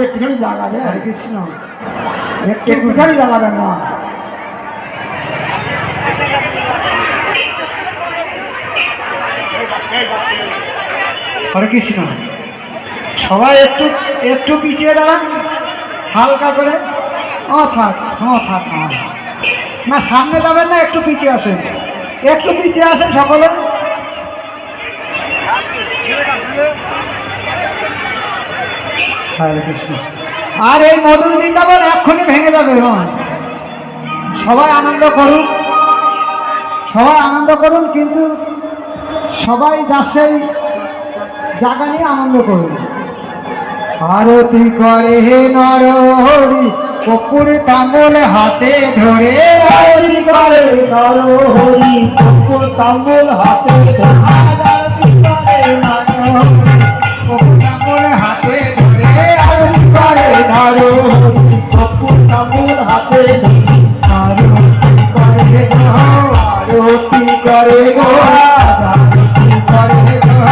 একটুখানি জায়গা দেয় হরে কৃষ্ণ একটুখানি জায়গা দেন না হরে কৃষ্ণ সবাই একটু একটু পিছিয়ে দাঁড়ান হালকা করে থাক থাক না সামনে যাবেন না একটু পিছিয়ে আসেন সকলে হরে কৃষ্ণ আর এই মধুর বৃন্দাবন এক্ষুনি ভেঙে যাবে সবাই আনন্দ করুন কিন্তু সবাই যার সেই জায়গা নিয়ে আনন্দ করুন আরতি করে হে নর হরি কপুর তাম্বুল হাতে ধরে আরতি করে নর হরি কপুর তাম্বুল হাতে ধরে আরতি করে নর হরি কপুর তাম্বুল হাতে ধরে আরতি করে নর হরি কপুর তাম্বুল হাতে